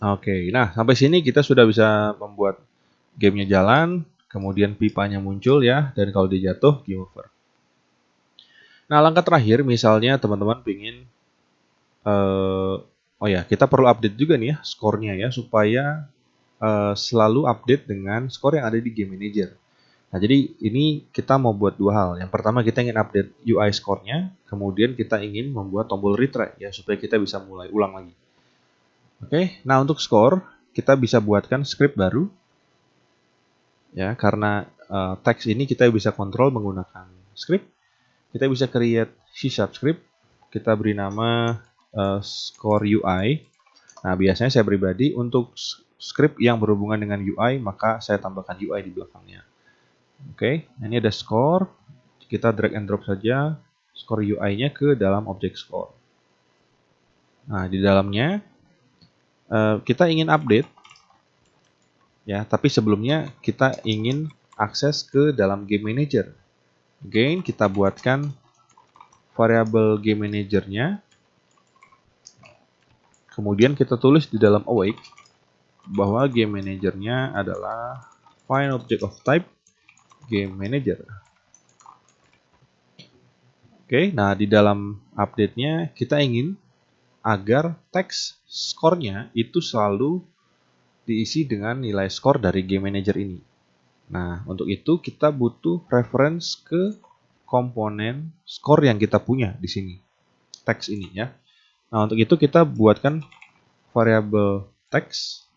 Oke, nah sampai sini kita sudah bisa membuat gamenya jalan, kemudian pipanya muncul ya, dan kalau dia jatuh, game over. Nah, langkah terakhir misalnya teman-teman pingin, oh ya, kita perlu update juga nih ya skornya ya, supaya selalu update dengan skor yang ada di Game Manager. Nah, jadi ini kita mau buat dua hal. Yang pertama kita ingin update UI skornya, kemudian kita ingin membuat tombol retry ya, supaya kita bisa mulai ulang lagi. Oke, nah untuk skor kita bisa buatkan script baru ya, karena teks ini kita bisa kontrol menggunakan script. Kita bisa create C# script, kita beri nama score UI. Nah, biasanya saya pribadi untuk script yang berhubungan dengan UI, maka saya tambahkan UI di belakangnya. Oke, ini ada score. Kita drag and drop saja score UI-nya ke dalam objek score. Nah, di dalamnya kita ingin update ya, tapi sebelumnya kita ingin akses ke dalam Game Manager. Again, kita buatkan variabel Game Manager-nya. Kemudian kita tulis di dalam awake bahwa Game Manager-nya adalah find object of type Game Manager. Oke, nah di dalam update-nya kita ingin agar teks skornya itu selalu diisi dengan nilai skor dari Game Manager ini. Nah, untuk itu kita butuh reference ke komponen skor yang kita punya di sini, teks ini ya. Nah, untuk itu kita buatkan variabel teks.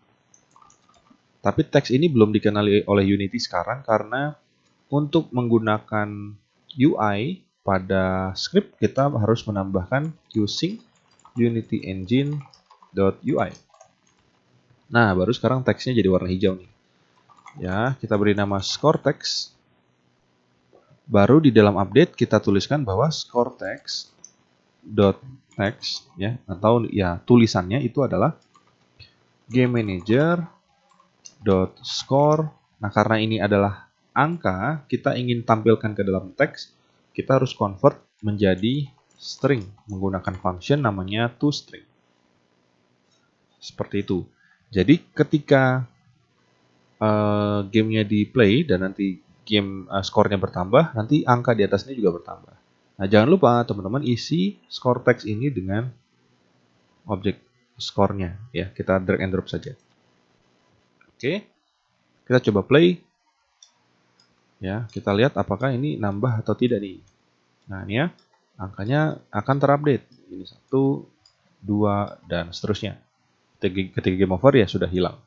Tapi teks ini belum dikenali oleh Unity sekarang karena untuk menggunakan UI pada script kita harus menambahkan using Unity Engine.ui. Nah, baru sekarang teksnya jadi warna hijau nih. Ya, kita beri nama score text. Baru di dalam update kita tuliskan bahwa score text ya, atau ya tulisannya itu adalah game manager score. Nah, karena ini adalah angka, kita ingin tampilkan ke dalam teks, kita harus convert menjadi string menggunakan function namanya toString. Seperti itu. Jadi ketika gamenya di play dan nanti game skornya bertambah, nanti angka di atasnya juga bertambah. Nah, jangan lupa teman-teman isi score text ini dengan objek skornya ya. Kita drag and drop saja. Oke. Kita coba play. Ya, kita lihat apakah ini nambah atau tidak nih. Nah, ini ya, angkanya akan terupdate. Ini 1, 2, dan seterusnya. Ketika game over ya sudah hilang.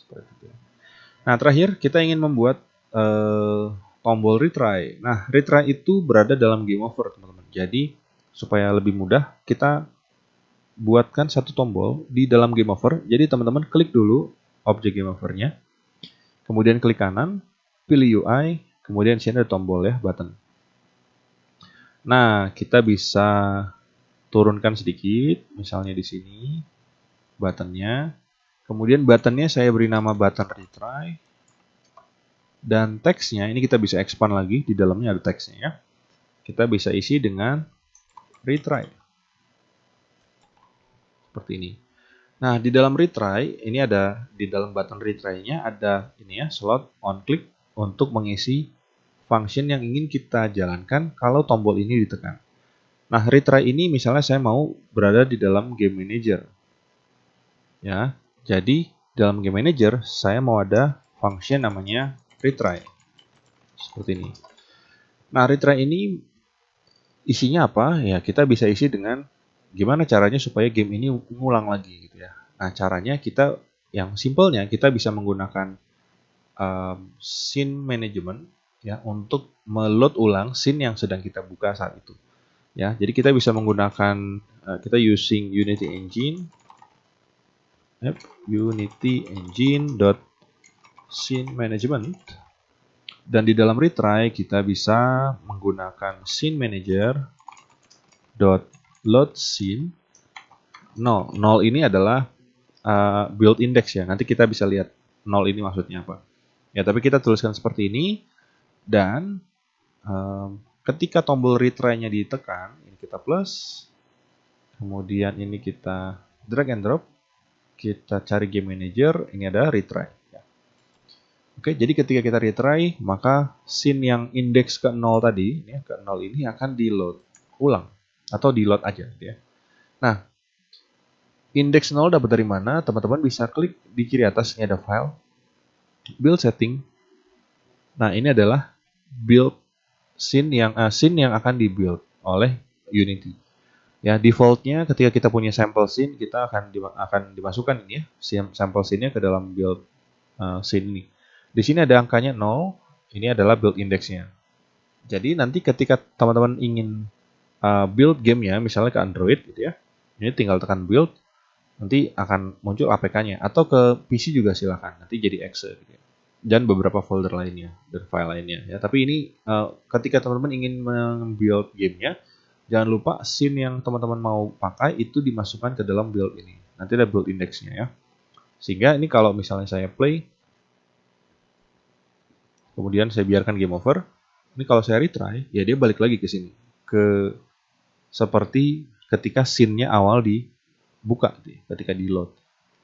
Seperti itu. Nah, terakhir kita ingin membuat tombol retry. Nah, retry itu berada dalam game over, teman-teman. Jadi, supaya lebih mudah, kita buatkan satu tombol di dalam game over. Jadi, teman-teman klik dulu objek game overnya. Kemudian klik kanan, pilih UI, kemudian sini ada tombol ya, button. Nah, kita bisa turunkan sedikit, misalnya di sini buttonnya. Kemudian buttonnya saya beri nama button retry. Dan teksnya ini kita bisa expand lagi, di dalamnya ada teksnya ya. Kita bisa isi dengan retry. Seperti ini. Nah, di dalam retry, ini ada di dalam button retry-nya ada ini ya, slot on click untuk mengisi function yang ingin kita jalankan kalau tombol ini ditekan. Nah, retry ini misalnya saya mau berada di dalam game manager. Ya, jadi dalam game manager saya mau ada function namanya retry. Seperti ini. Nah, retry ini isinya apa? Ya, kita bisa isi dengan gimana caranya supaya game ini ngulang lagi gitu ya. Nah, caranya kita yang simpelnya kita bisa menggunakan scene management ya untuk meload ulang scene yang sedang kita buka saat itu. Ya, jadi kita bisa menggunakan kita using Unity Engine Unity Engine scene management, dan di dalam retry kita bisa menggunakan scene manager load scene 0. 0 ini adalah build index ya. Nanti kita bisa lihat 0 ini maksudnya apa. Ya, tapi kita tuliskan seperti ini, dan ketika tombol retry-nya ditekan, ini kita plus, kemudian ini kita drag and drop, kita cari game manager, ini ada retry. Oke, jadi ketika kita retry, maka scene yang indeks ke 0 tadi, ini ke 0 ini akan di load ulang atau di load aja gitu ya. Nah, indeks 0 dapat dari mana? Teman-teman bisa klik di kiri atas, ini ada file, build setting. Nah, ini adalah build scene yang akan dibuild oleh Unity. Ya, defaultnya ketika kita punya sample scene, kita akan dimasukkan ini ya, sample scene-nya ke dalam build scene ini. Di sini ada angkanya 0, ini adalah build index-nya. Jadi nanti ketika teman-teman ingin build gamenya, misalnya ke Android gitu ya, ini tinggal tekan build, nanti akan muncul APK-nya. Atau ke PC juga silakan, nanti jadi exe gitu ya. Dan beberapa folder lainnya, dan file lainnya. Ya. Tapi ini ketika teman-teman ingin membuild gamenya, jangan lupa scene yang teman-teman mau pakai itu dimasukkan ke dalam build ini. Nanti ada build index-nya ya. Sehingga ini kalau misalnya saya play, kemudian saya biarkan game over, ini kalau saya retry, ya dia balik lagi ke sini. Ke seperti ketika scene-nya awal dibuka, gitu ya, ketika di load.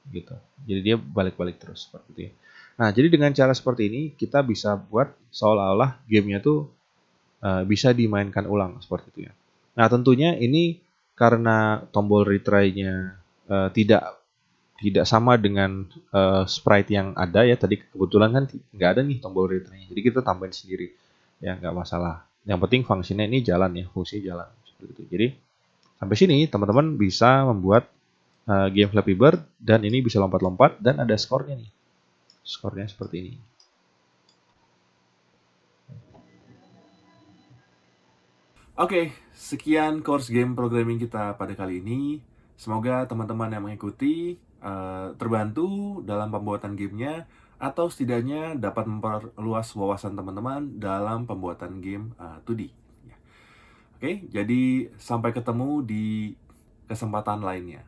Gitu. Jadi dia balik-balik terus seperti itu ya. Nah, jadi dengan cara seperti ini, kita bisa buat seolah-olah gamenya tuh bisa dimainkan ulang seperti itu ya. Nah, tentunya ini karena tombol retry-nya tidak sama dengan sprite yang ada ya. Tadi kebetulan kan nggak ada nih tombol retry-nya. Jadi kita tambahin sendiri. Ya, nggak masalah. Yang penting fungsinya ini jalan ya, fungsi jalan seperti itu. Jadi sampai sini teman-teman bisa membuat game Flappy Bird dan ini bisa lompat-lompat dan ada skornya nih. Skornya seperti ini. Oke, sekian course game programming kita pada kali ini. Semoga teman-teman yang mengikuti terbantu dalam pembuatan gamenya atau setidaknya dapat memperluas wawasan teman-teman dalam pembuatan game 2D. Oke, jadi sampai ketemu di kesempatan lainnya.